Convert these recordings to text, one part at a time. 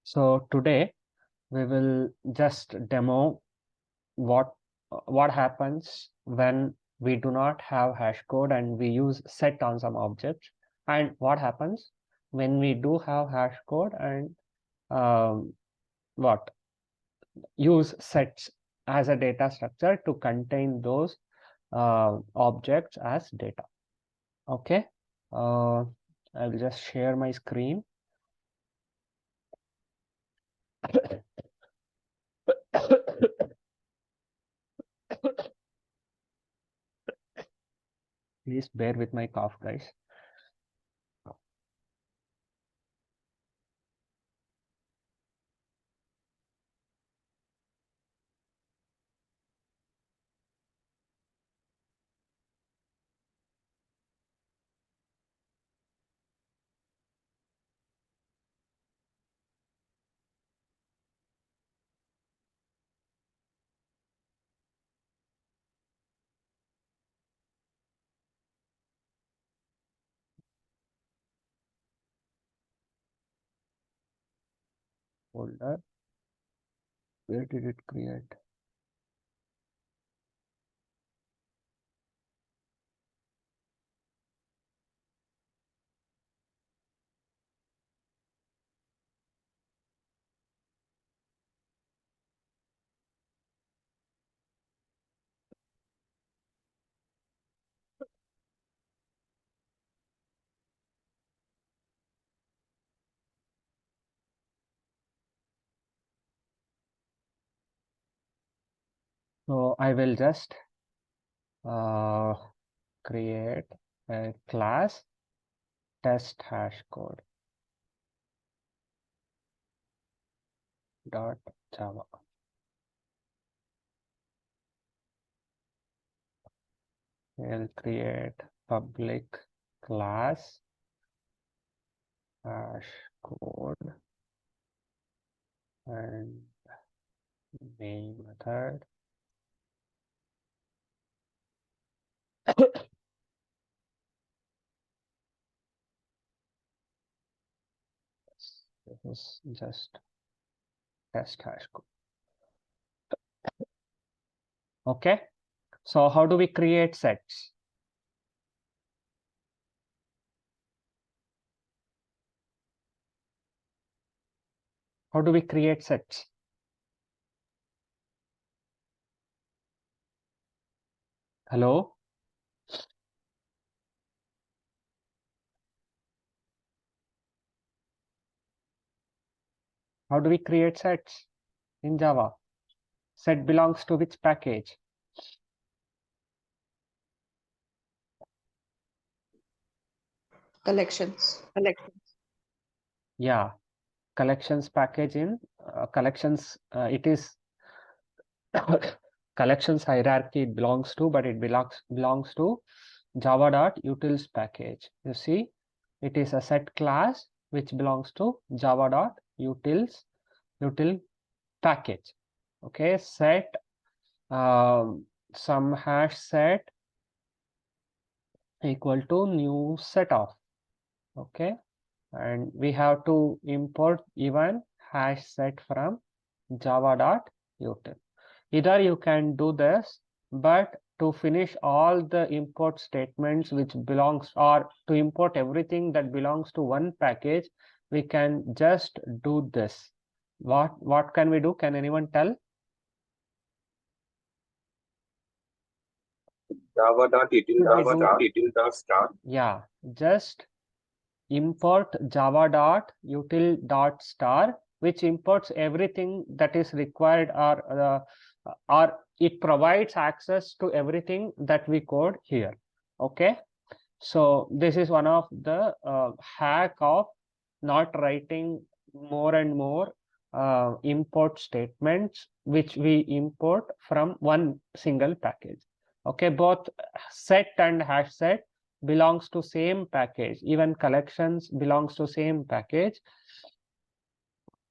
So today we will just demo what happens when we do not have hash code and we use set on some objects, and what happens when we do have hash code and what use sets as a data structure to contain those objects as data. Okay, I will just share my screen. Please bear with my cough, guys. Folder, where did it create? So I will just create a class test hashcode dot java. We'll create public class hashcode and main method. This is just test hashcode. Okay, so how do we create sets? How do we create sets? Hello? How do we create sets in Java? Set belongs to which package? Collections. Yeah, collections package in collections. It is collections hierarchy it belongs to, but it belongs to java.utils package. You see, it is a set class which belongs to java.utils util package. Okay, set some hash set equal to new set of. Okay, and we have to import even hash set from java.util. Either you can do this, but to finish all the import statements which belongs, or to import everything that belongs to one package, we can just do this. What can we do? Can anyone tell? Java.util.start. Yeah, just import java.util.star, which imports everything that is required, or it provides access to everything that we code here. Okay, so this is one of the hack of not writing more and more import statements which we import from one single package. Okay, both set and hash set belongs to same package, even collections belongs to same package,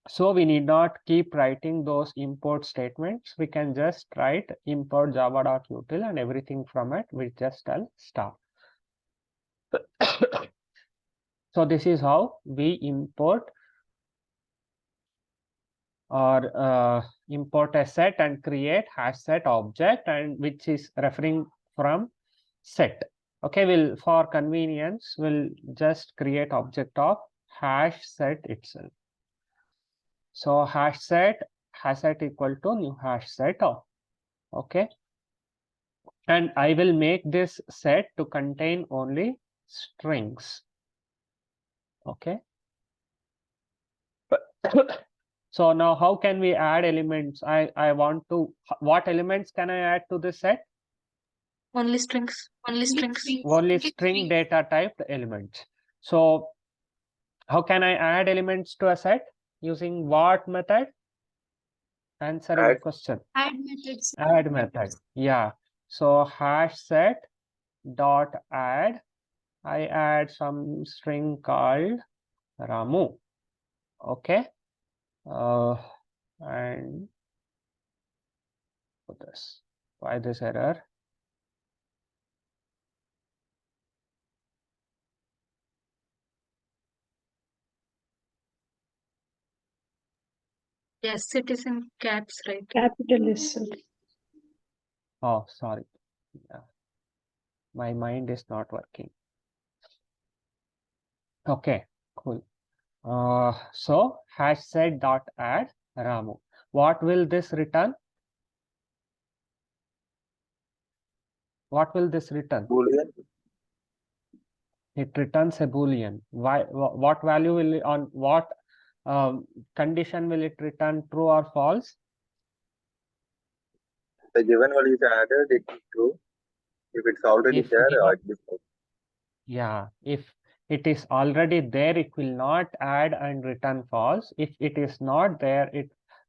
so we need not keep writing those import statements. We can just write import java.util and everything from it we just tell star. So this is how we import or import a set and create hash set object, and which is referring from set. Okay, we'll for convenience we'll just create object of hash set itself. So hash set equal to new hash set of, okay, and I will make this set to contain only strings. Okay. So now how can we add elements? I want to, what elements can I add to this set? Only strings. Only string data typed elements. So how can I add elements to a set? Using what method? Answering the question. Add methods. Add method. Yeah. So hash set dot add. I add some string called Ramu. Okay. And put this. Why this error? Yes, it is in caps, right? Capital S. Oh, sorry. Yeah. My mind is not working. Okay, cool. So hash set dot add Ramu. What will this return? What will this return? Boolean. It returns a Boolean. Why? What value will it, on what condition will it return, true or false? The given value is added, it is true. If it's already If there, given- it is false. Yeah, if it is already there, it will not add and return false. If it is not there,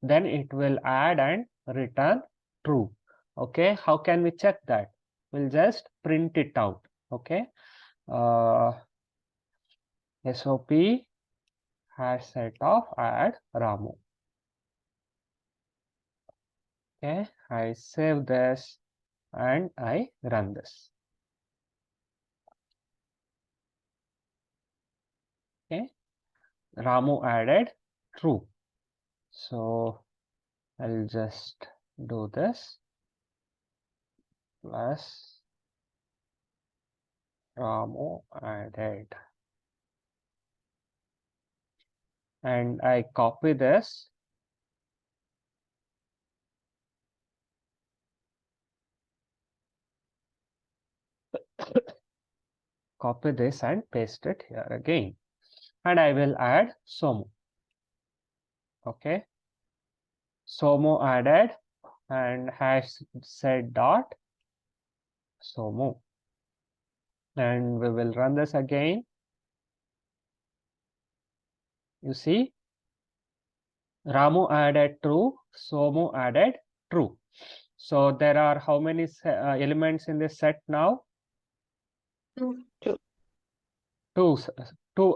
then it will add and return true. Okay, how can we check that? We'll just print it out. Okay, SOP hash set of add Ramu. Okay, I save this and I run this. Okay, Ramu added true. So I'll just do this plus Ramu added, and I copy this copy this and paste it here again, and I will add Somu. Okay, Somu added and hash set dot Somu, and we will run this again. You see, Ramu added true, Somu added true. So there are how many elements in this set now? Two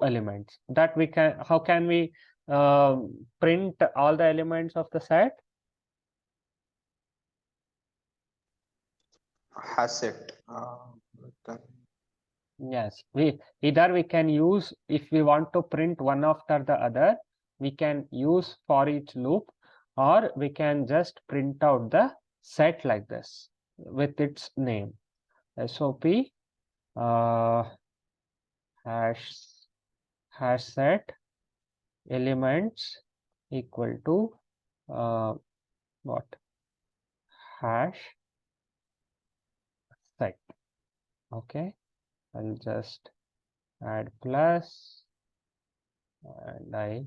elements. That we can, how can we print all the elements of the set? Hash set. Yes, either we can use, if we want to print one after the other, we can use for each loop, or we can just print out the set like this with its name. SOP hash set elements equal to what? Hash set. Okay, I'll just add plus and I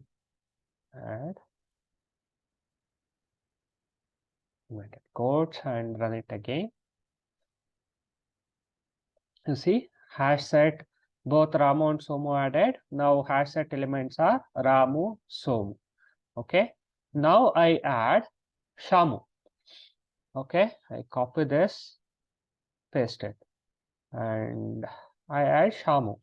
add inverted quotes and run it again. You see, hash set, both Ramu and Somu added. Now hash set elements are Ramu, Somu. Okay, now I add Shamu. Okay, I copy this, paste it, and I add Shamu.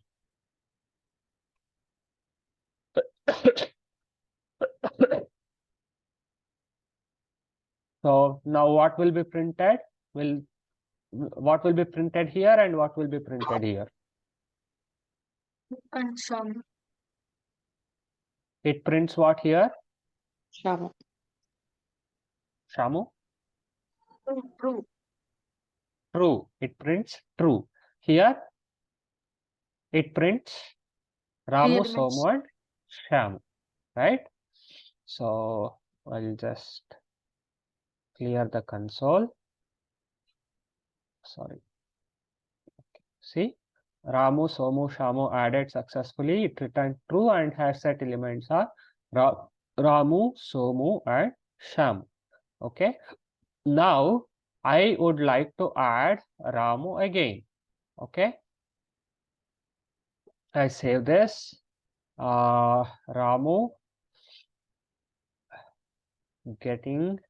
So now what will be printed? What will be printed here and what will be printed here? And some. It prints what here? Shama. Shamu? True. True. It prints true. Here it prints Ramu, elements. Somu, and Shamu, right? So I'll just clear the console. Sorry. See, Ramu, Somu, Shamu added successfully. It returned true and has set elements are Ramu, Somu, and Shamu. Okay. Now I would like to add Ramu again. Okay. I save this. Ramu getting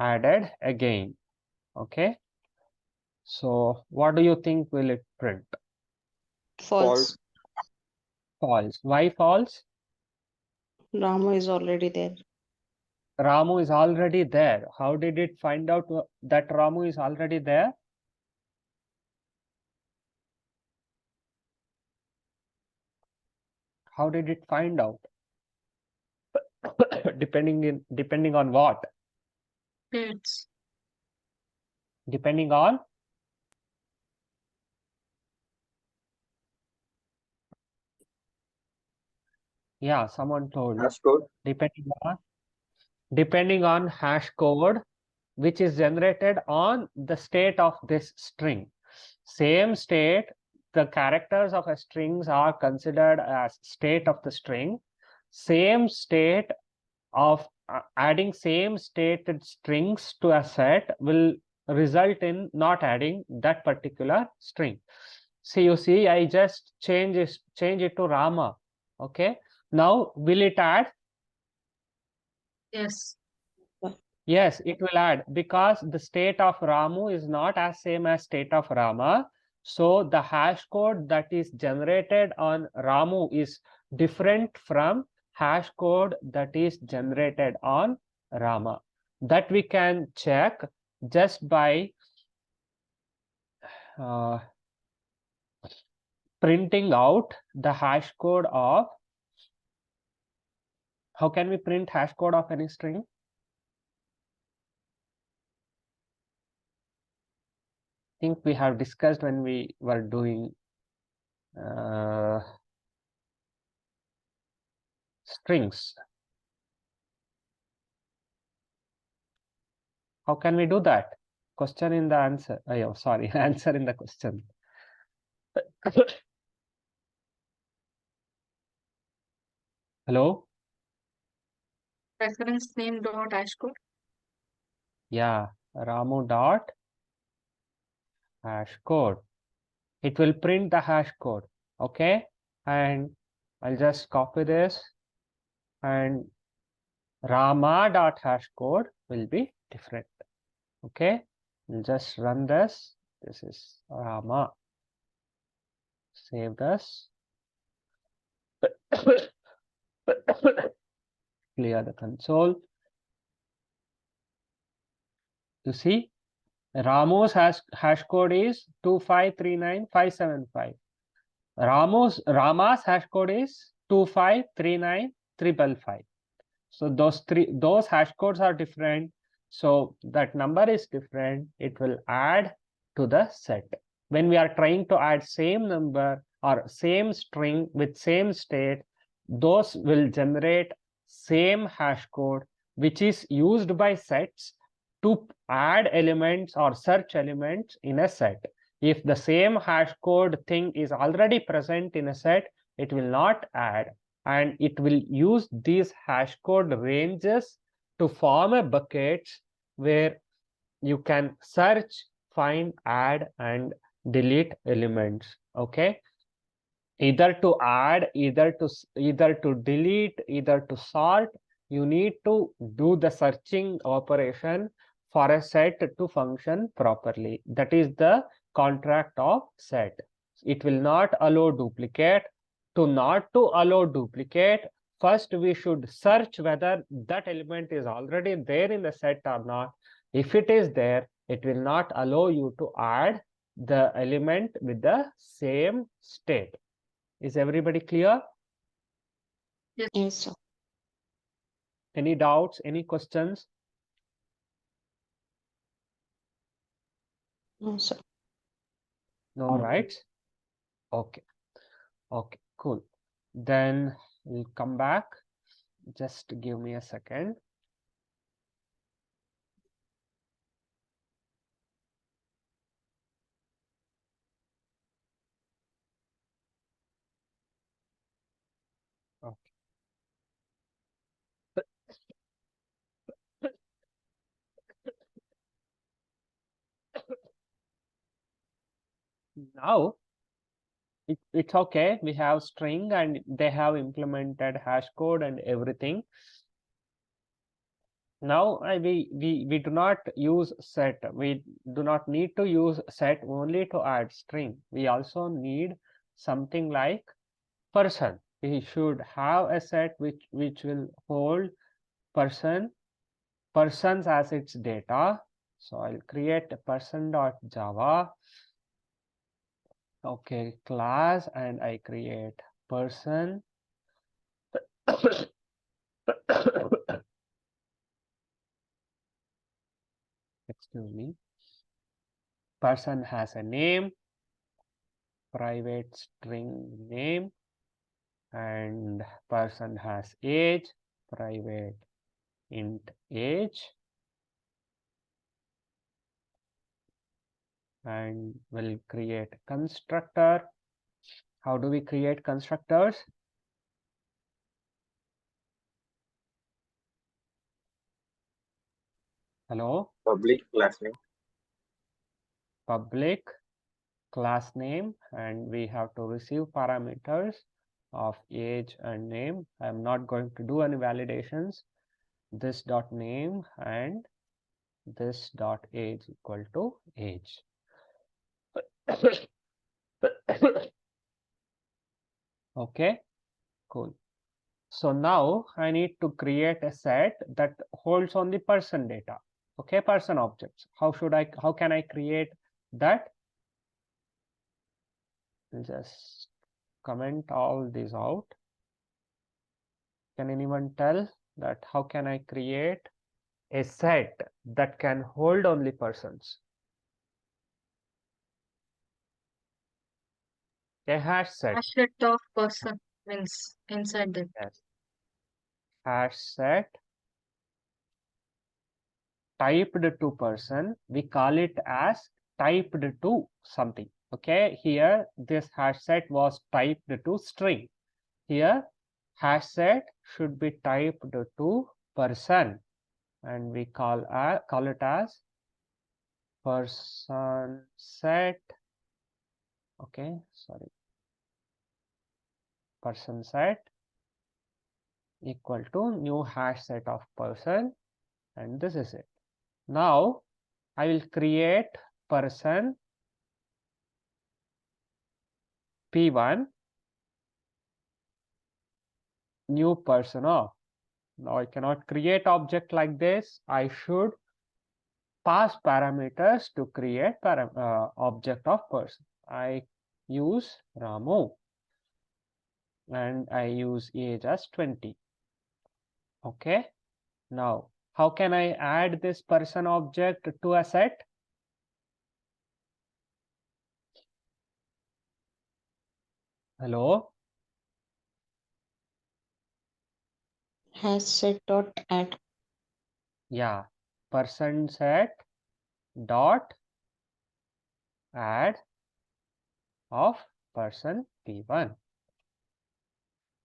added again. Okay. So what do you think will it print? False. False. Why false? Rama is already there. Ramu is already there. How did it find out that Ramu is already there? How did it find out? depending on what? States. Depending on someone told hashCode. depending on hash code which is generated on the state of this string. Same state, the characters of a strings are considered as state of the string. Same state of adding same stated strings to a set will result in not adding that particular string. See, you see, I just change it to Rama. Okay. Now, will it add? Yes. Yes, it will add because the state of Ramu is not as same as state of Rama. So the hash code that is generated on Ramu is different from hash code that is generated on Rama. That we can check just by printing out the hash code of. How can we print hash code of any string? I think we have discussed when we were doing strings. How can we do that? Question in the answer. Oh, sorry, answer in the question. Hello? Reference name dot hashcode. Yeah, Ramu dot hash code. It will print the hash code. Okay. And I'll just copy this, and Rama dot hash code will be different. Okay. We'll just run this. This is Rama. Save this. Clear the console. You see, Ramu's hash code is 2539575. Rama's hash code is 2539555. So those hash codes are different. So that number is different. It will add to the set. When we are trying to add same number or same string with same state, those will generate same hash code, which is used by sets to add elements or search elements in a set. If the same hash code thing is already present in a set, it will not add, and it will use these hash code ranges to form a bucket where you can search, find, add, and delete elements. Okay. Either to add, either to delete, either to sort, you need to do the searching operation for a set to function properly. That is the contract of set. It will not allow duplicate. Not to allow duplicate, first we should search whether that element is already there in the set or not. If it is there, it will not allow you to add the element with the same state. Is everybody clear? Yes, sir. Any doubts, any questions? No, sir. No, right? Okay. Okay, cool. Then we'll come back. Just give me a second. Okay. Now it's okay. We have string and they have implemented hashCode and everything. Now we do not use set. We do not need to use set only to add string. We also need something like person. We should have a set which will hold persons as its data. So I'll create a person.java. Okay, class, and I create person. Excuse me. Person has a name, private string name, and person has age, private int age, and we'll create constructor. How do we create constructors? Hello? Public class name. Public class name, and we have to receive parameters of age and name. I'm not going to do any validations. This dot name and this dot age equal to age. Okay, cool. So now I need to create a set that holds only person data. Okay, person objects. How can I create that? Just comment all these out. Can anyone tell that how can I create a set that can hold only persons? A hash set. Hash set of person means inside that. Yes. Hash set typed to person. We call it as typed to something. Okay, here this hash set was typed to string. Here hash set should be typed to person, and we call it as person set. Okay, sorry, person set equal to new hash set of person, and this is it. Now I will create person p1 new person of. Now I cannot create object like this. I should pass parameters to create object of person. I use Ramu and I use age as 20. Okay. Now how can I add this person object to a set? Hello? Hash set dot add. Yeah, person set dot add of person p1.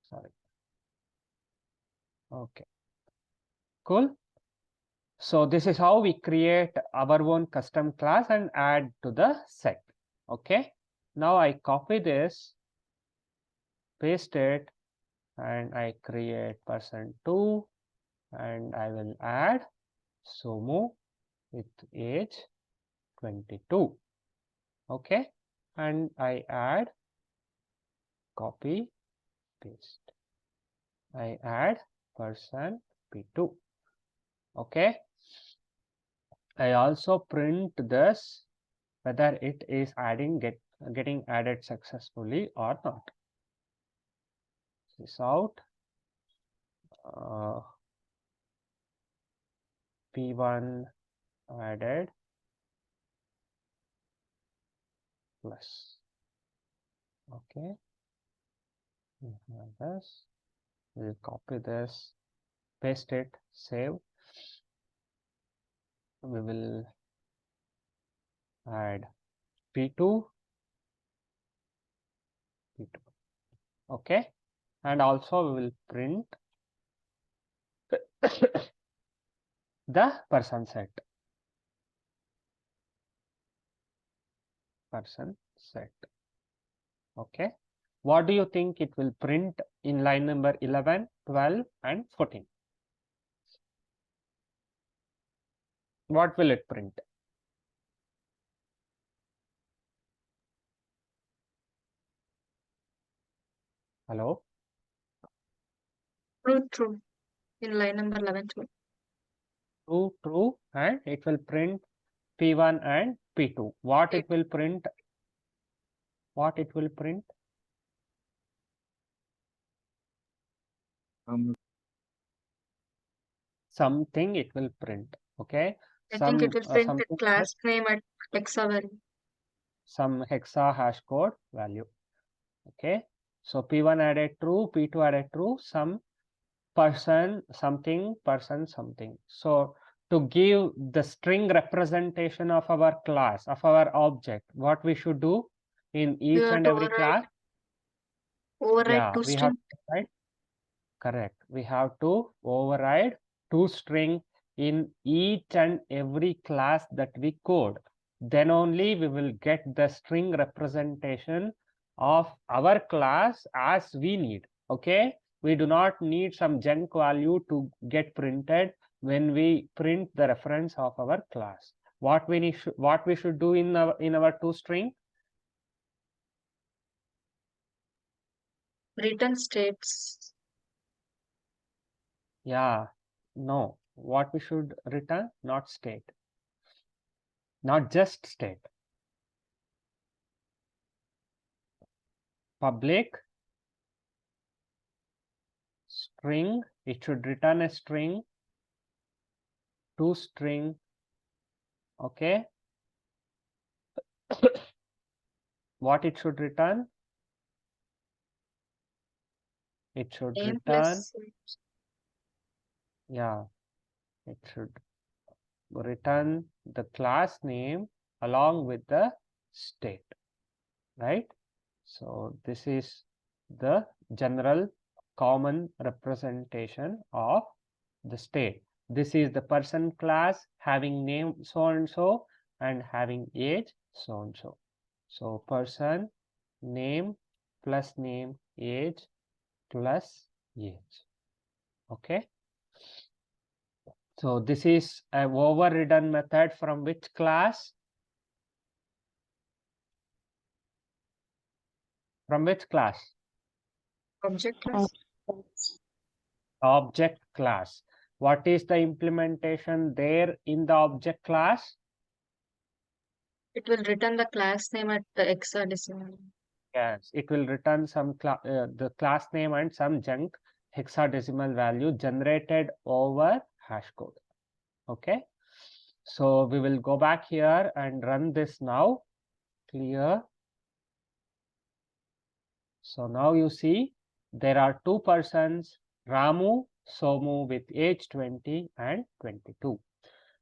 Sorry. Okay, cool. So this is how we create our own custom class and add to the set. Okay, now I copy this, paste it, and I create person2, and I will add Sumu with age 22. Okay, and I add copy paste. I add person p2. Okay, I also print this whether it is getting added successfully or not. This out. P1 added plus. Okay. We have this. We'll copy this, paste it, save. We will add P2. Okay. And also we will print the person set. Okay. What do you think it will print in line number 11, 12, and 14? What will it print? Hello? True. In line number 11, true. True, and it will print P1 and P2. What it will print? What it will print? Something it will print. Okay. I think it will print the something class name at hexa value. some hexa hash code value. Okay. So P1 added true, P2 added true, some person something, person something. So to give the string representation of our class, of our object, what we should do in You each have and to every class? override Yeah, toString. we have to override. Correct. We have to override toString in each and every class that we code. Then only we will get the string representation of our class as we need. Okay. We do not need some junk value to get printed when we print the reference of our class. What we should do in our toString? Return states. Yeah, no. What we should return? Not state. Not just state. Public string, it should return a string, toString. Okay. What it should return? It should Name return, plus yeah, it should return the class name along with the state, right? So this is the general common representation of the state. This is the person class having name so and so and having age so and so. So person name plus name age plus age. Okay. So this is a overridden method from which class? From which class? object class. Object class. What is the implementation there in the object class? It will return the class name at the hexadecimal. Yes, it will return some the class name and some junk hexadecimal value generated over hash code. Okay. So we will go back here and run this now. Clear. So now you see there are two persons, Ramu, Somu, with age 20 and 22.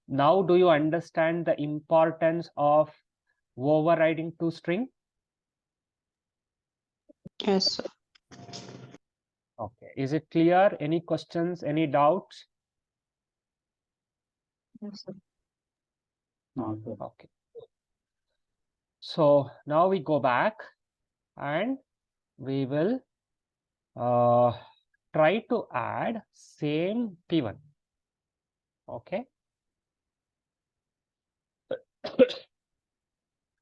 Now do you understand the importance of overriding toString? Yes, sir. Okay. Is it clear? Any questions? Any doubts? Yes, sir. Okay. So now we go back and we will try to add same P1. Okay.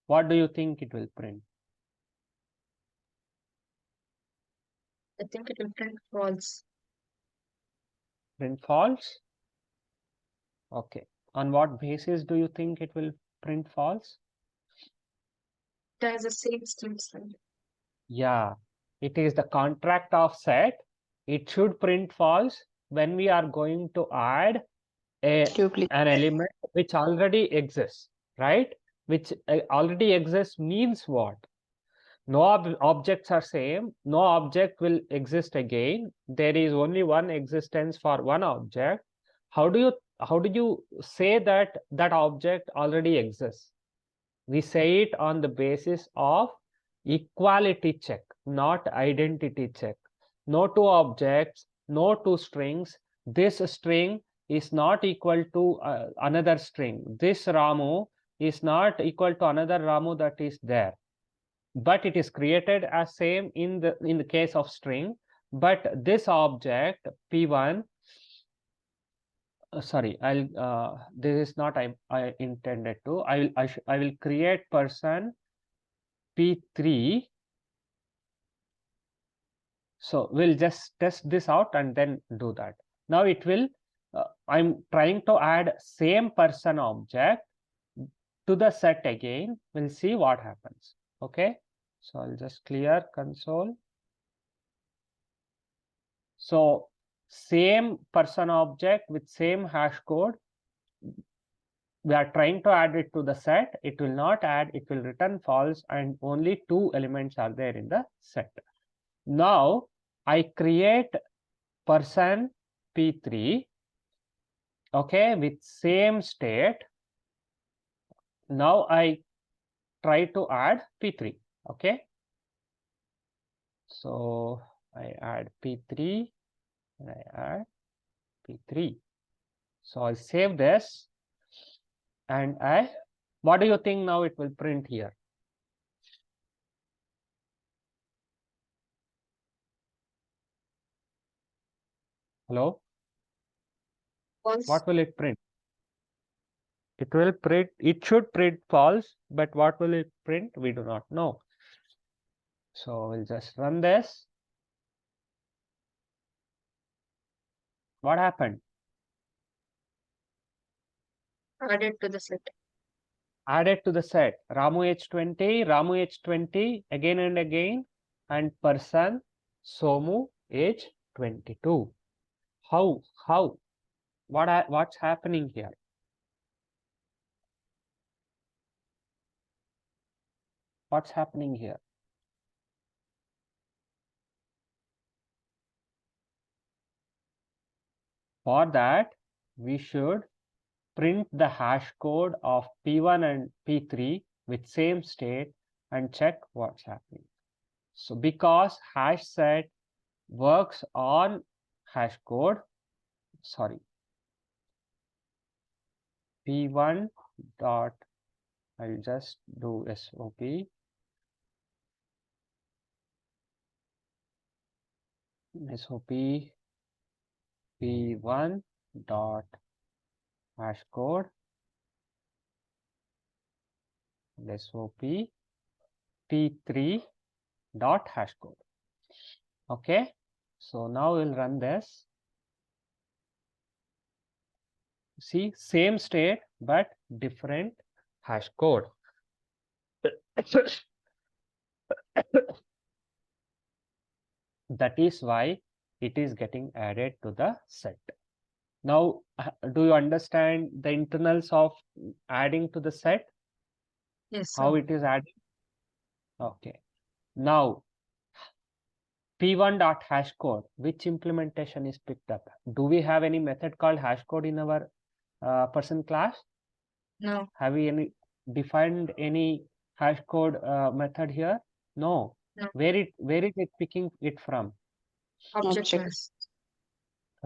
What do you think it will print? I think it will print false. Print false? Okay. On what basis do you think it will print false? It has the same string. Yeah, it is the contract of set. It should print false when we are going to add Duplicate. an element which already exists, right? Which already exists means what? No objects are same, no object will exist again. There is only one existence for one object. How do you say that that object already exists? We say it on the basis of equality check, not identity check. No two objects, no two strings. This string is not equal to another string. This Ramu is not equal to another Ramu that is there. But it is created as same in the case of string. But this object P1, sorry, this is not I intended to. I will create person P3. So we'll just test this out and then do that. Now it will, I'm trying to add same person object to the set again. We'll see what happens. Okay. So I'll just clear console. So same person object with same hash code. We are trying to add it to the set. It will not add, it will return false, and only two elements are there in the set. Now I create person P3, okay, with same state. Now I try to add P3, okay. So I add P3 and I add P3. So I'll save this and what do you think now it will print here? Hello? False. What will it print? It will print, it should print false, but what will it print? We do not know. So we'll just run this. What happened? Added to the set. Added to the set. Ramu H20, Ramu H20 again and again, and person Somu age 22. How? What's happening here? What's happening here? For that, we should print the hash code of P1 and P3 with same state and check what's happening. So because hash set works on hash code, sorry, P1 dot, I'll just do SOP. SOP P1 dot hash code SOP P3 dot hash code. Okay, so now we'll run this. See, same state but different hash code. That is why it is getting added to the set. Now, do you understand the internals of adding to the set? Yes, How sir. it is added? Okay. Now, P1 dot hash code, which implementation is picked up? Do we have any method called hash code in our person class? No. Have we defined any hash code method here? No. No. Where is it picking it from? Object Object. class.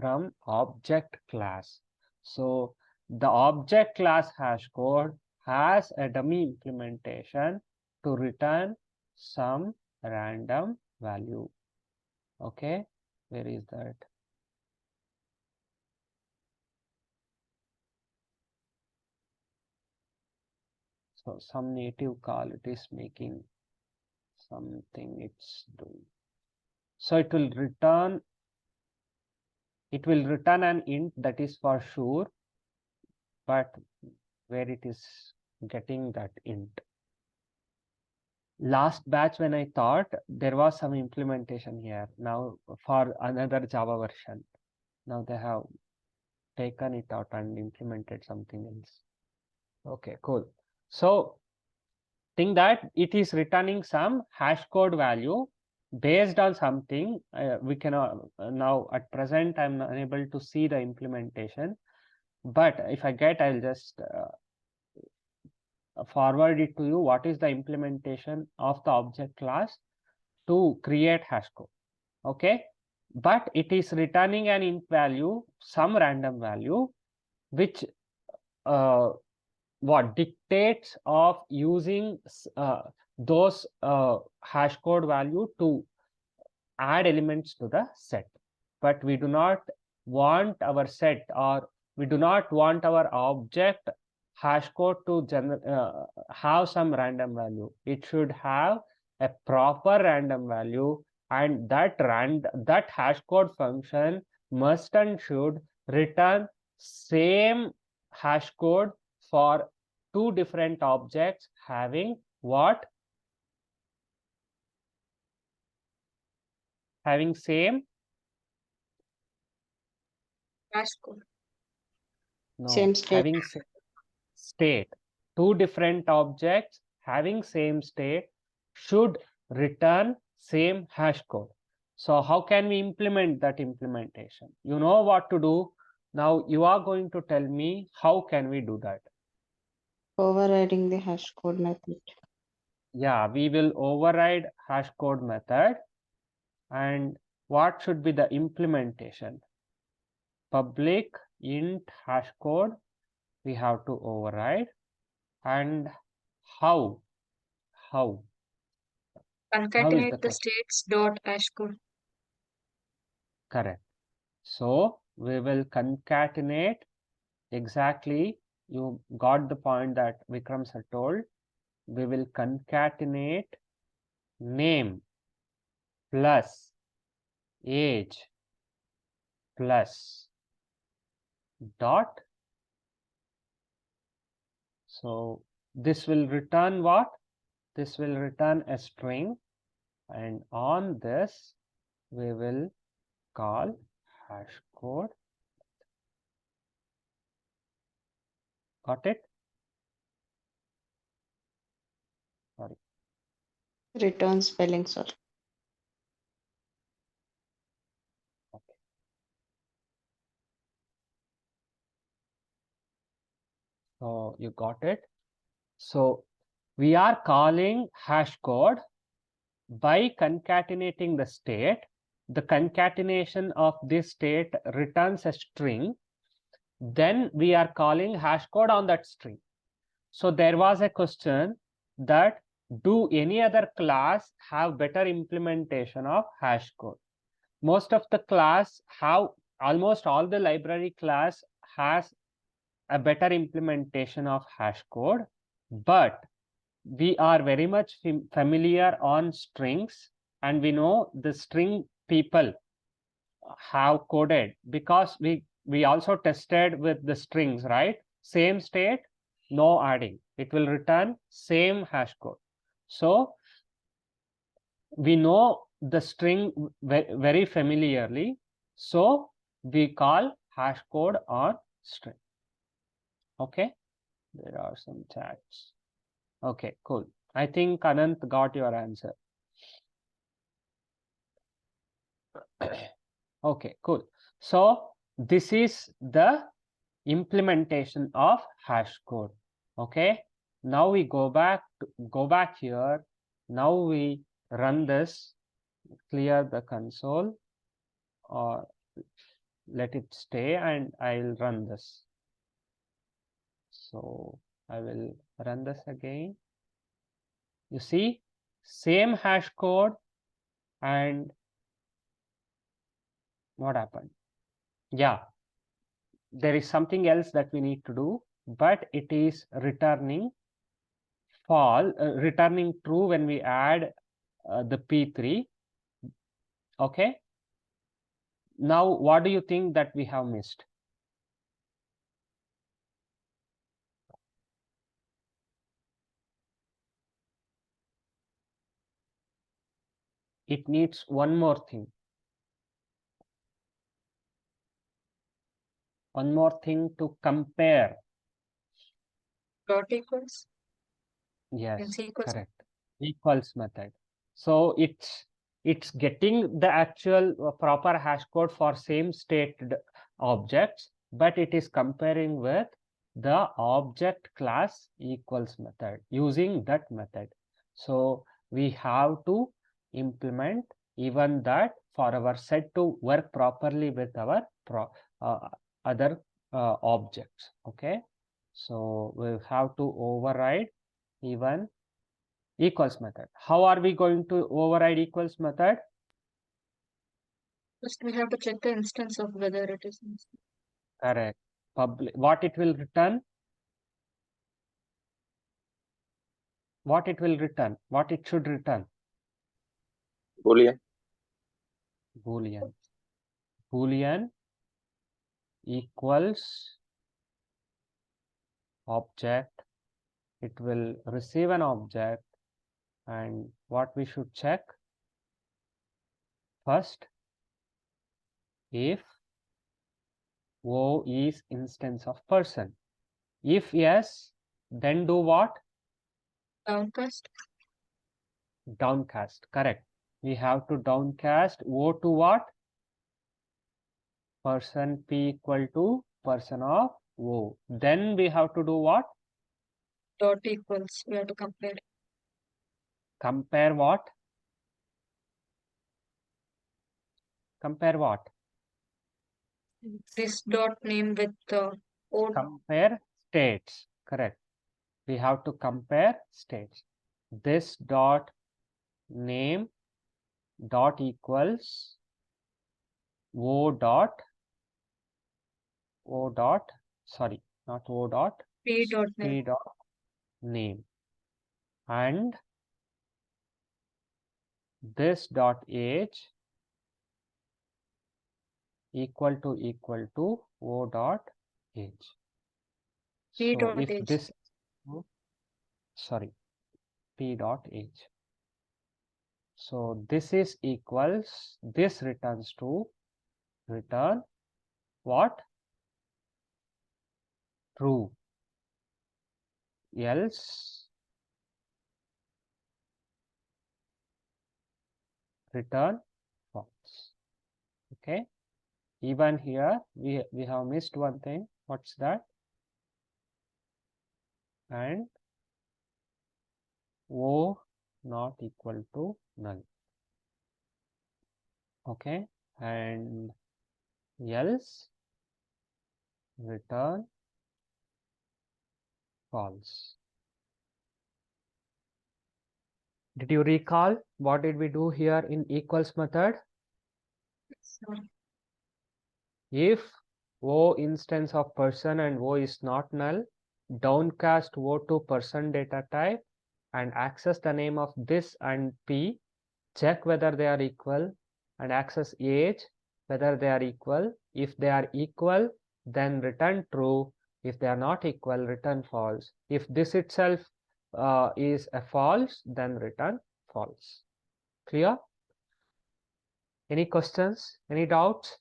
From object class. So the object class hash code has a dummy implementation to return some random value. Okay, where is that? So some native call it is making something it's doing. So it will return an int, that is for sure, but where it is getting that int. Last batch when I thought there was some implementation here now for another Java version. Now they have taken it out and implemented something else. Okay, cool. So think that it is returning some hash code value based on something. We cannot now at present I'm unable to see the implementation, but if I get, I'll just forward it to you. What is the implementation of the object class to create hash code? Okay, but it is returning an int value, some random value, which what dictates of using those hash code value to add elements to the set. But we do not want our set, or we do not want our object hash code to have some random value. It should have a proper random value, and that hash code function must and should return same hash code for two different objects having what? Having same? hashCode. No, Same state. having state. Two different objects having same state should return same hash code. So how can we implement that implementation? You know what to do. Now you are going to tell me how can we do that. Overriding the hash code method. Yeah, we will override hash code method. And what should be the implementation? Public int hash code we have to override. And how? Concatenate the question? states dot hashCode. Correct. So we will concatenate exactly. You got the point that Vikram sir told. We will concatenate name plus age plus dot. So this will return what? This will return a string, and on this we will call hash code. Got it? Sorry. Return spelling, sir. Okay. So you got it. So we are calling hash code by concatenating the state. The concatenation of this state returns a string. Then we are calling hash code on that string. So there was a question that do any other class have better implementation of hash code? Most of the class have, almost all the library class has a better implementation of hash code, but we are very much familiar on strings, and we know the string people have coded because we also tested with the strings, right? Same state, no adding, it will return same hash code. So we know the string very familiarly, so we call hash code on string. Okay, there are some chats. Okay, cool. I think Anant got your answer. Okay, cool. So this is the implementation of hash code. Okay, now we go back here. Now we run this, clear the console, or let it stay, and I'll run this. So I will run this again. You see, same hash code, and what happened? Yeah, there is something else that we need to do, but it is returning returning true when we add the P3. Okay. Now, what do you think that we have missed? It needs one more thing. one more thing to compare. Dot equals in Yes, sequence. correct. Equals method. So it's getting the actual proper hash code for same state objects, but it is comparing with the object class equals method using that method. So we have to implement even that for our set to work properly with our other objects. Okay, so we have to override even equals method. How are we going to override equals method? First, we have to check the instance of whether it is instance. Correct. Public. What it will return? What it will return? What it should return? Boolean. Boolean. Boolean equals object. It will receive an object, and what we should check first, if O is instance of person. If yes, then do what? Downcast. Downcast. Correct. We have to downcast O to what? Person P equal to person of O. Then we have to do what? Dot equals. We have to compare Compare what? Compare what? this dot name with the old Compare states. Correct. We have to compare states. This dot name dot equals O dot sorry, not O dot P dot name. P dot name, and this dot age equal to O dot age. P So dot if age. this, sorry, P dot age. So this is equals, this returns to return what? True. Else return false. Okay. Even here we have missed one thing. What's that? And O not equal to null. Okay. And else return false. Did you recall what did we do here in equals method? So, If O instance of person and O is not null, downcast O to person data type and access the name of this and P, check whether they are equal, and access age whether they are equal. If they are equal, then return true. If they are not equal, return false. If this itself is a false, then return false. Clear? Any questions? Any doubts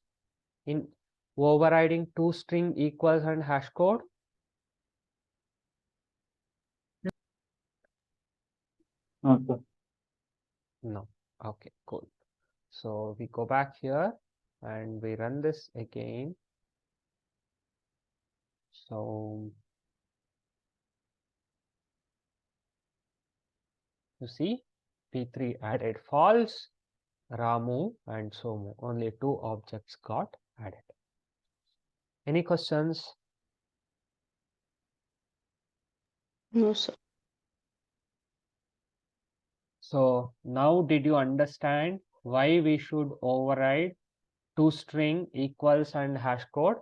in overriding toString equals and hashCode? Okay. No. Okay, cool. So we go back here and we run this again. So you see, P3 added false, Ramu and Somu. Only 2 objects got added. Any questions? No, sir. So now did you understand why we should override toString equals and hashCode,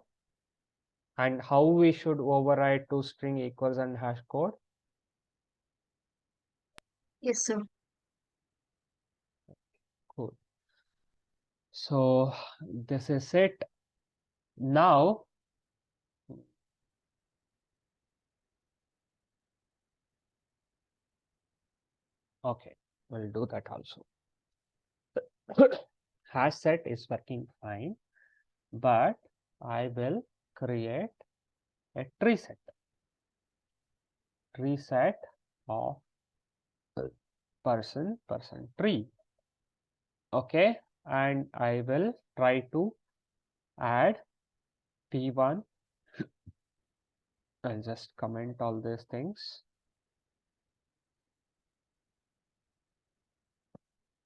and how we should override toString equals and hashCode? yes, sir. Cool. So this is it. Now okay, we'll do that also. Hash set is working fine, but I will create a tree set of person tree. Okay, and I will try to add p1. I'll just comment all these things.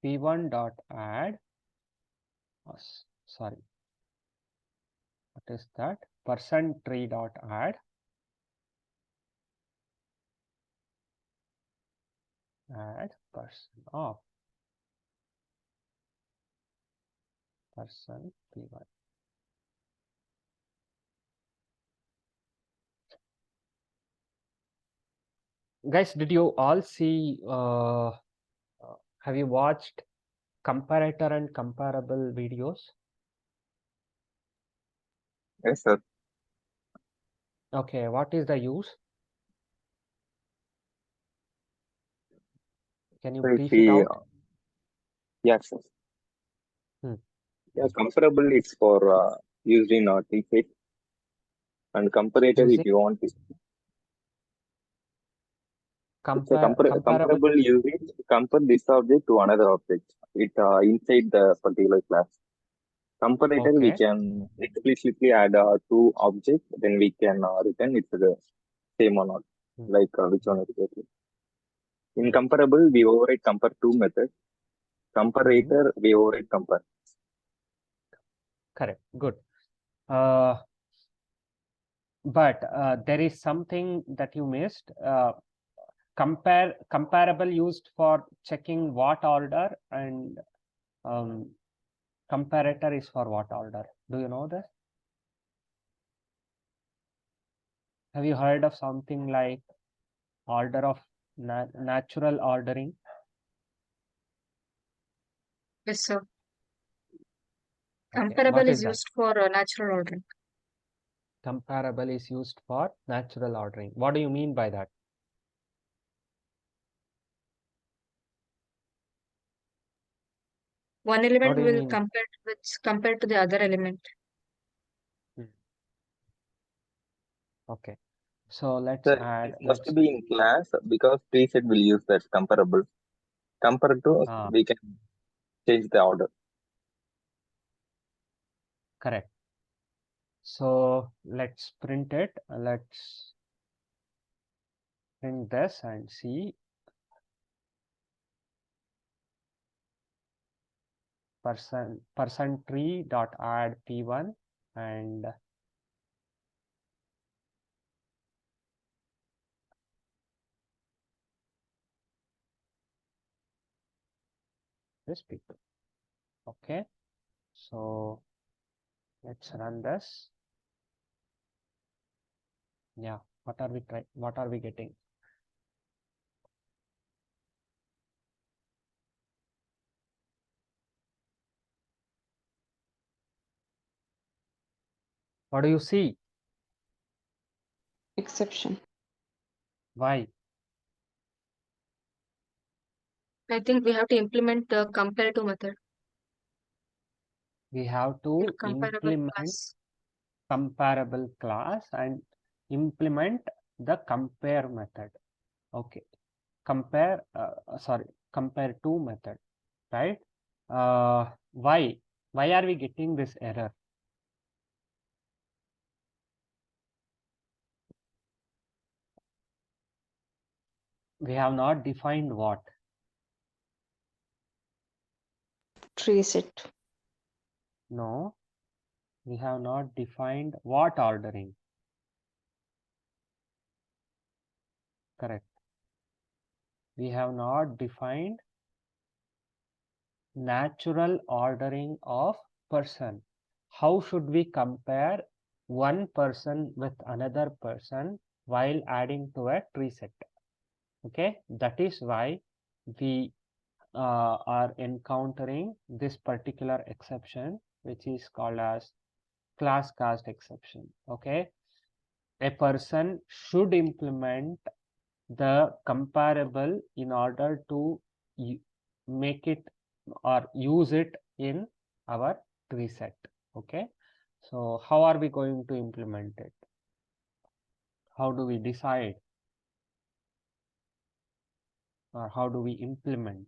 p1 dot add, sorry, what is that? Person tree dot add person of person p1. Guys, did you all see, have you watched comparator and comparable videos? Yes, sir. Okay, what is the use? Can you So if brief it we, out? yes, sir. Yeah, comparable is for used in TSET, and comparator if Using you want it. It's a comparable. comparable using compare this object to another object. It inside the particular class. Comparator we Okay. can explicitly add two objects, then we can return it's the same or not, like which one is better. In comparable we override compare2 method. Comparator we override compare. Correct. Good. But there is something that you missed. Comparable used for checking what order, and comparator is for what order? Do you know this? Have you heard of something like order of natural ordering? Yes, sir. Okay. Comparable What is is that? used for natural ordering. Comparable is used for natural ordering. What do you mean by that? One What element do you will mean? compared to the other element. Okay. So let's So add. this must be in class because preset will use that comparable. Compare to we can change the order. Correct. So let's print it. Let's print this and see. Person tree dot add p1 and this p2. Okay. So let's run this. Yeah. What are we getting? What do you see? Exception. Why? I think we have to implement the compareTo method We have to in comparable implement class. comparable class and implement the compare method. Okay. Compare2 method, right? Why are we getting this error? We have not defined what? Tree set. No, we have not defined what ordering. Correct. We have not defined natural ordering of person. How should we compare one person with another person while adding to a tree set? Okay, that is why we are encountering this particular exception, which is called as class cast exception. Okay, a person should implement the comparable in order to make it or use it in our tree set. Okay, So how are we going to implement it? How do we decide? Or how do we implement?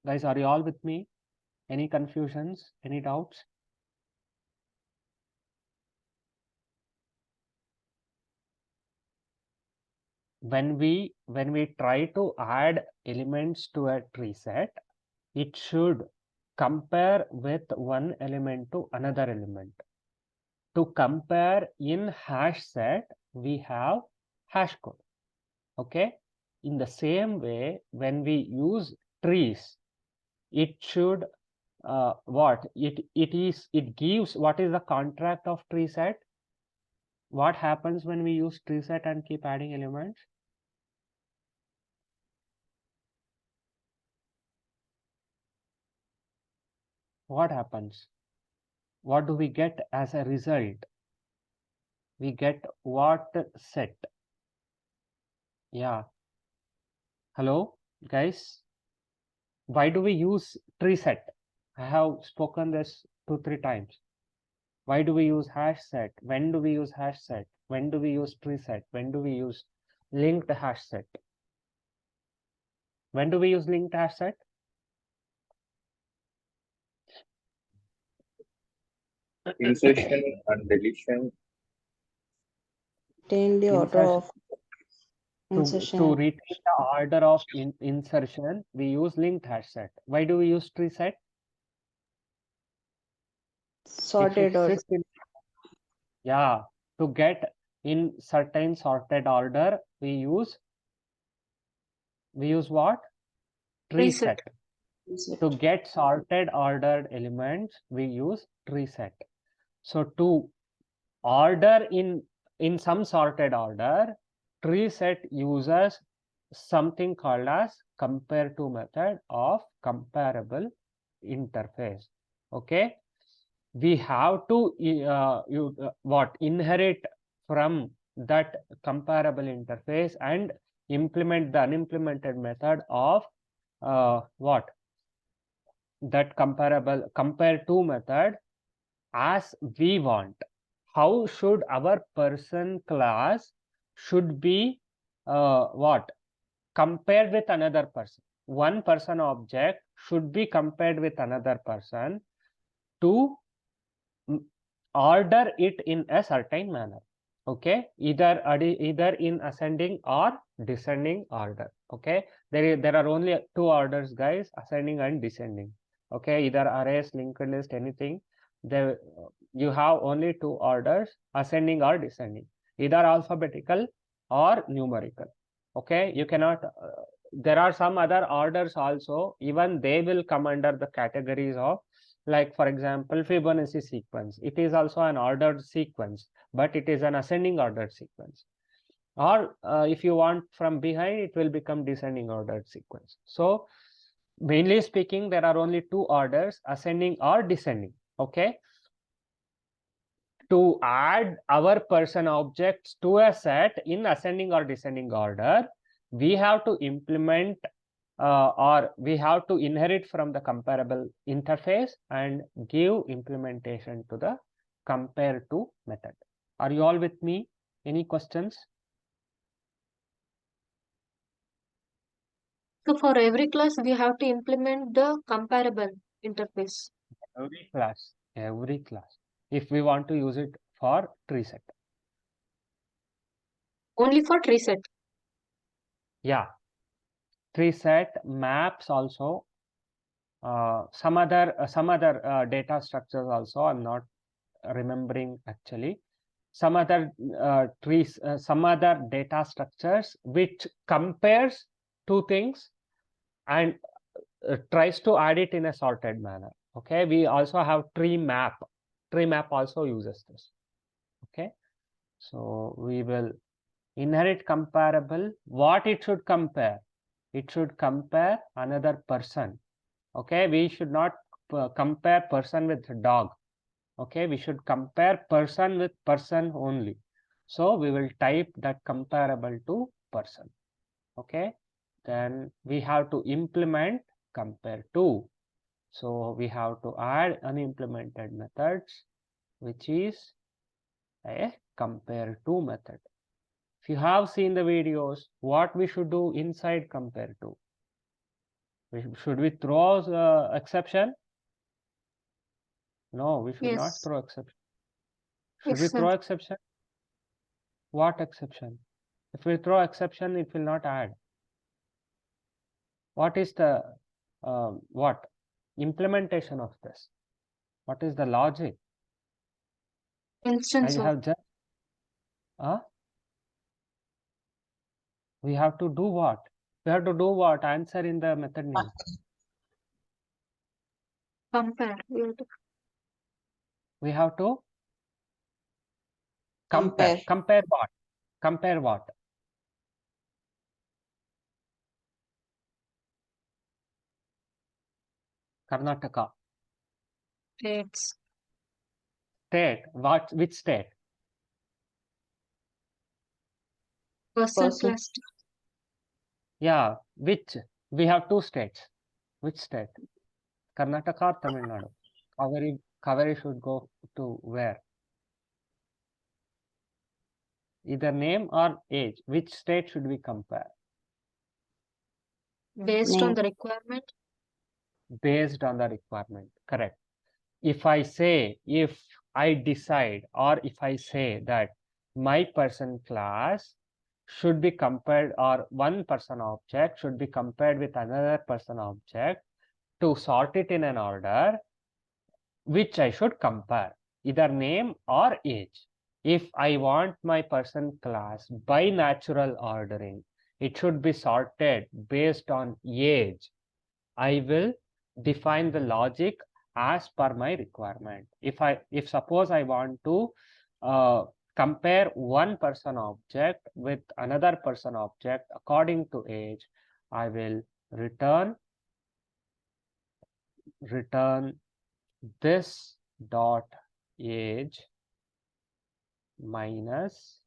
Guys, are you all with me? Any confusions? Any doubts? When we try to add elements to a tree set, it should compare with one element to another element. To compare in hash set, we have hashCode. Okay. In the same way, when we use trees, it should it gives what is the contract of tree set? What happens when we use tree set and keep adding elements? What happens? What do we get as a result? We get what set? Yeah. Hello, guys. Why do we use tree set? I have spoken this 2-3 times. Why do we use hash set? When do we use hash set? When do we use tree set? When do we use linked hash set? When do we use linked hash set? Insertion and deletion. Retain the order Insertion. of insertion. To retain the order of insertion, we use linked hash set. Why do we use tree set? Sorted order. Yeah, to get in certain sorted order, we use what? Tree set. To get sorted ordered elements, we use tree set. So to order in some sorted order, tree set uses something called as compareTo method of comparable interface. Okay, we have to inherit from that comparable interface and implement the unimplemented method of that compareTo method as we want. How should our person class should be compared with another person? One person object should be compared with another person to order it in a certain manner. Okay, either in ascending or descending order. Okay, there are only 2 orders, guys, ascending and descending. Okay, either arrays, linked list, anything. There you have only 2 orders, ascending or descending, either alphabetical or numerical. Okay, you cannot there are some other orders also, even they will come under the categories of, like for example, Fibonacci sequence. It is also an ordered sequence, but it is an ascending ordered sequence. Or if you want from behind, it will become descending ordered sequence. So mainly speaking, there are only 2 orders, ascending or descending. Okay, to add our person objects to a set in ascending or descending order, we have to implement or we have to inherit from the comparable interface and give implementation to the compareTo method. Are you all with me? Any questions? So for every class, we have to implement the comparable interface. Every class, if we want to use it for tree set. Only for tree set. Yeah, tree set, maps also, some other data structures also. I'm not remembering actually. Some other trees, some other data structures which compares 2 things and tries to add it in a sorted manner. Okay, we also have tree map. Tree map also uses this. Okay, so we will inherit comparable. What it should compare? It should compare another person. Okay, we should not compare person with dog. Okay, we should compare person with person only. So we will type that comparable to person. Okay, then we have to implement compareTo. So we have to add unimplemented methods, which is a compareTo method. If you have seen the videos, what we should do inside compareTo? Should we throw exception? No, we should not Yes. throw exception. Should Yes, we sir. throw exception? What exception? If we throw exception, it will not add. What is the what implementation of this? What is the logic? Instance I of have just we have to do what? We have to do what? Answer in the method name. compare. You have to We have to Compare. Compare what? Compare what? Karnataka. states. State. What? Which state? Person Person. plus Yeah. Which? We have two states. Which state? Karnataka or Tamil Nadu? Kaveri should go to where? Either name or age. Which state should we compare? based on Name. the requirement. Based on the requirement. Correct. If I decide, or if I say that my person class should be compared, or one person object should be compared with another person object, to sort it in an order, which I should compare, either name or age. If I want my person class by natural ordering, it should be sorted based on age. I will define the logic as per my requirement. If suppose I want to compare one person object with another person object according to age, I will return this dot age minus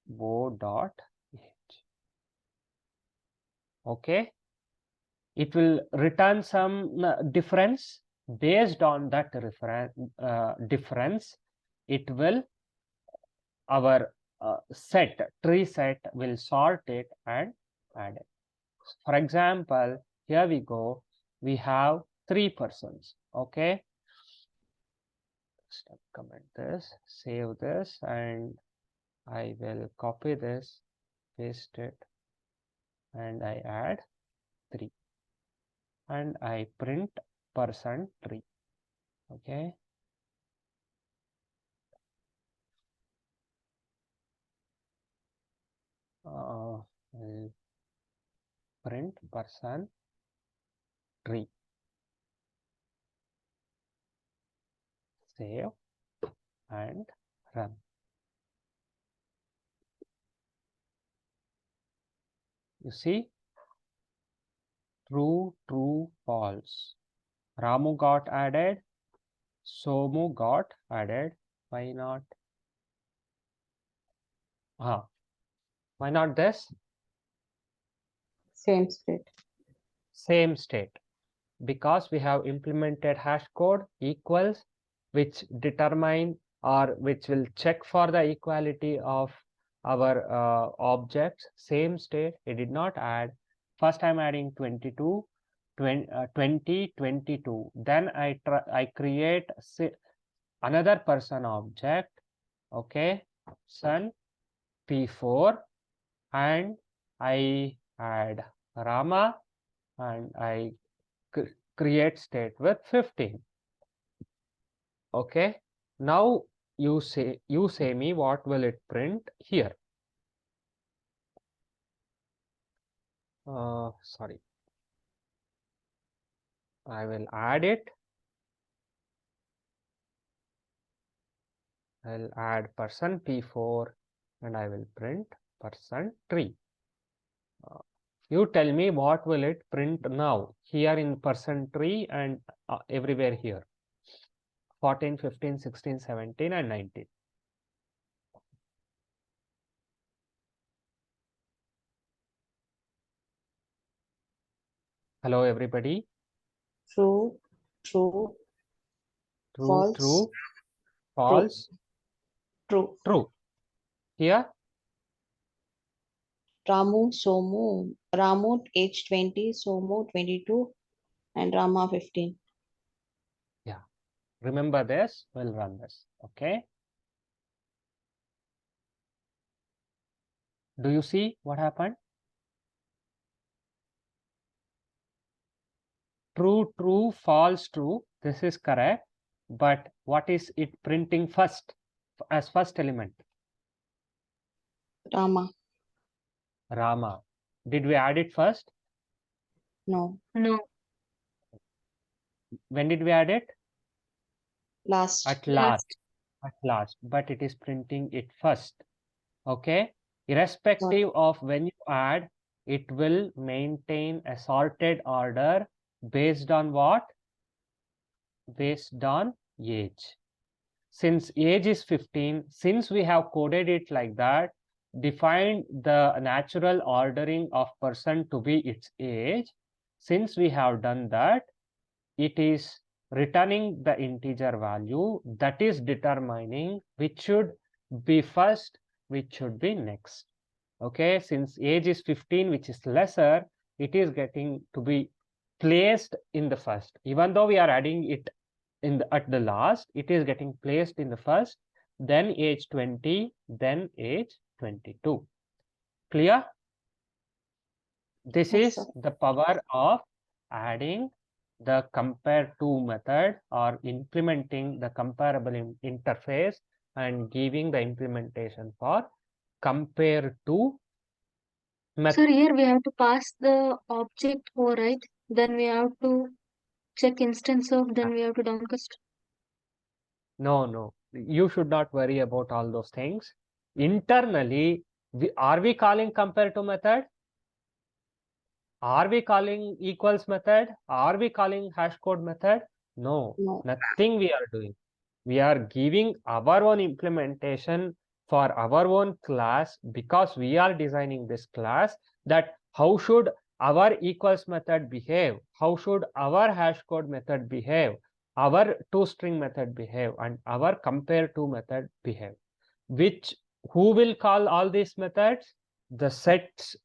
bo dot age. Okay. It will return some difference. Based on that difference, it will our tree set will sort it and add it. For example, here we go. We have 3 persons. Okay. Step comment this, save this, and I will copy this, paste it, and I add 3. And I print person 3. Okay. I'll print person 3. Save and run. You see, true, true, false. Ramu got added. Somu got added. Why not? Why not this? Same state. Same state. Because we have implemented hashCode equals, which determine or which will check for the equality of our objects. Same state. It did not add. First I'm adding 22, 20, 22. Then I create another person object. Okay, son P4, and I add Rama, and I create state with 15. Okay, now you say me what will it print here. Sorry, I will add it. I'll add person P4 and I will print person 3. You tell me what will it print now here in person 3 and everywhere here. 14, 15, 16, 17 and 19. Hello, everybody. True, true, True, false, true, false, true. true. Here, Ramu, Somu, Ramu age 20, Somu 22, and Rama 15. yeah. Remember this. We'll run this. Okay. Do you see what happened? True, true, false, true. This is correct. But what is it printing first as first element? Rama, Rama. Did we add it first? no. No. When did we add it? Last. At last. At last. But it is printing it first. Okay. Irrespective of when you add, it will maintain a sorted order based on what? Based on age. Since age is 15, since we have coded it like that, defined the natural ordering of person to be its age, since we have done that, it is returning the integer value that is determining which should be first, which should be next. Okay, since age is 15, which is lesser, it is getting to be placed in the first. Even though we are adding it in at the last, it is getting placed in the first, then age 20, then age 22. Clear? This Yes, is sir. the power of adding the compareTo method or implementing the comparable interface and giving the implementation for compareTo method. Sir, here we have to pass the object override. Then we have to check instance of, then we have to downcast. No, no, you should not worry about all those things. Internally, are we calling compareTo method? Are we calling equals method? Are we calling hashCode method? No, No. nothing we are doing. We are giving our own implementation for our own class because we are designing this class, that how should our equals method behave? How should our hashCode method behave? Our toString method behave and our compareTo method behave. Who will call all these methods? The sets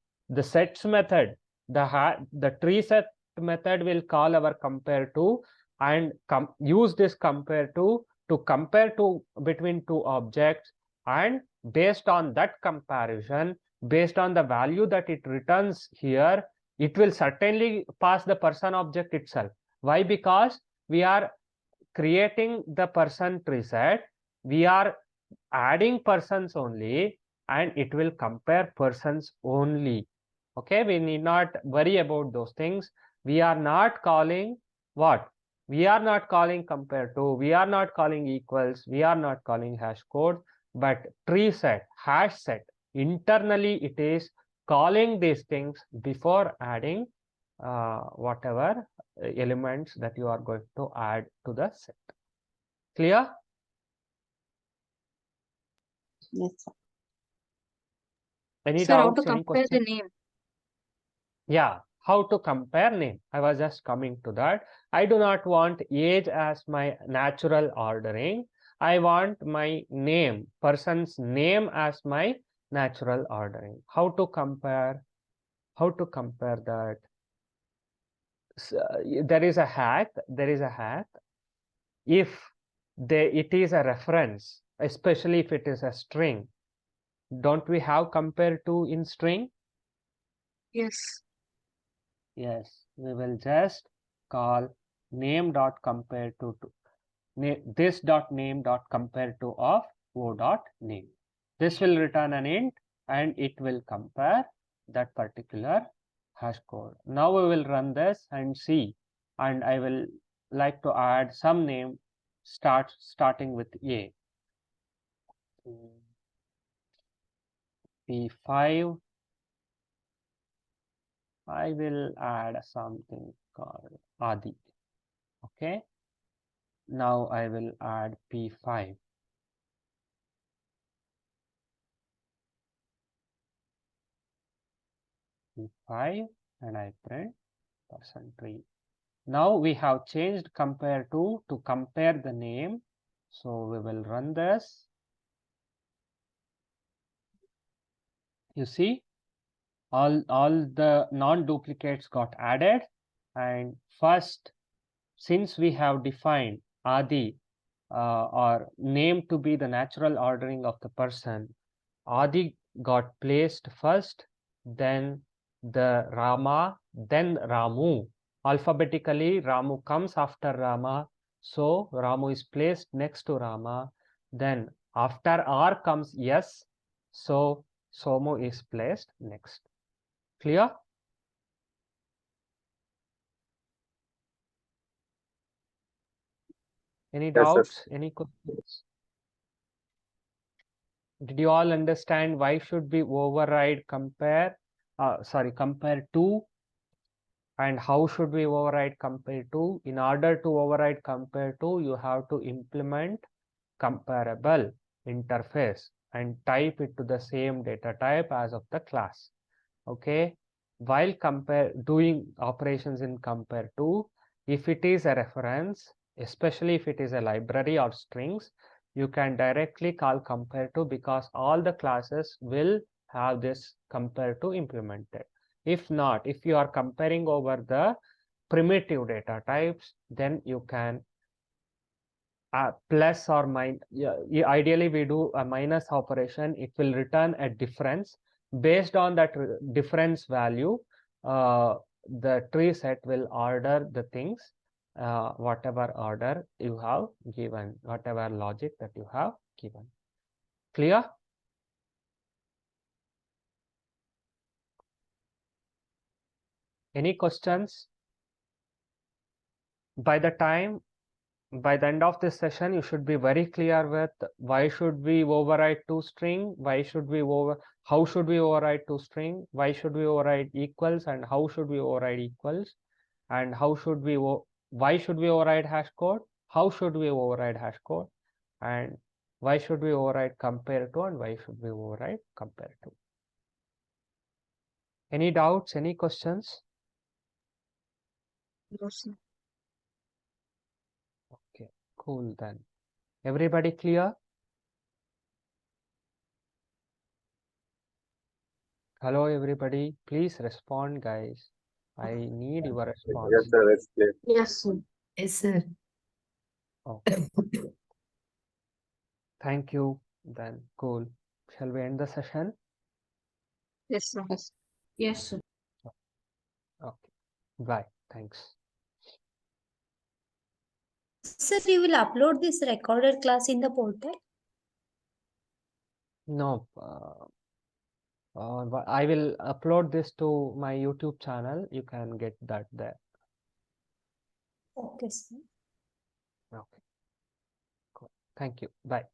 method. The tree set method will call our compareTo and use this compareTo to compare between two objects, and based on that comparison, based on the value that it returns here, it will certainly pass the person object itself. Why? Because we are creating the person tree set, we are adding persons only, and it will compare persons only. Okay, we need not worry about those things. We are not calling what? We are not calling compareTo, we are not calling equals, we are not calling hashCode, but tree set, hash set. Internally, it is calling these things before adding whatever elements that you are going to add to the set. Clear? Yes, sir. Any Sir, how to doubts? Any compare the questions? name? Yeah, how to compare name? I was just coming to that. I do not want age as my natural ordering. I want my name, person's name as my natural ordering. How to compare? How to compare that? There is a hack. There is a hack. If it is a reference, especially if it is a string, don't we have compareTo in string? Yes. Yes, we will just call name.compareTo this.name.compareTo of o.name. This will return an int and it will compare that particular hash code. Now we will run this and see, and I will like to add some name starting with A. P5. I will add something called Adi. Okay. Now I will add P5. P5 and I print person tree. Now we have changed compareTo to compare the name. So we will run this. You see, all the non-duplicates got added. And first, since we have defined Adi or name to be the natural ordering of the person, Adi got placed first, then the Rama, then Ramu. Alphabetically, Ramu comes after Rama, so Ramu is placed next to Rama. Then after R comes yes, so Somu is placed next. Clear? Any Yes, sir. doubts? Any questions? Did you all understand why should we override compareTo, and how should we override compareTo? In order to override compareTo, you have to implement comparable interface and type it to the same data type as of the class. Okay, while doing operations in compareTo, if it is a reference, especially if it is a library or strings, you can directly call compareTo because all the classes will have this compareTo implemented. If not, if you are comparing over the primitive data types, then you can plus or minus. Ideally we do a minus operation. It will return a difference. Based on that difference value, the tree set will order the things, whatever order you have given, whatever logic that you have given. Clear? Any questions? By the end of this session, you should be very clear with why should we override toString, how should we override toString, why should we override equals, and how should we override equals, and why should we override hashCode, how should we override hashCode, and why should we override compareTo, and why should we override compareTo. Any doubts, any questions? No, sir. Okay, cool then. Everybody clear? Hello, everybody. Please respond, guys. I need your response. Yes, sir. That's clear. Yes, sir. Yes, sir. Okay. Thank you. Then, cool. Shall we end the session? Yes, sir. Yes. Yes, sir. Okay. Bye. Thanks. Sir, you will upload this recorded class in the portal? No, I will upload this to my YouTube channel. You can get that there. Okay, sir. Okay. Cool. Thank you. Bye.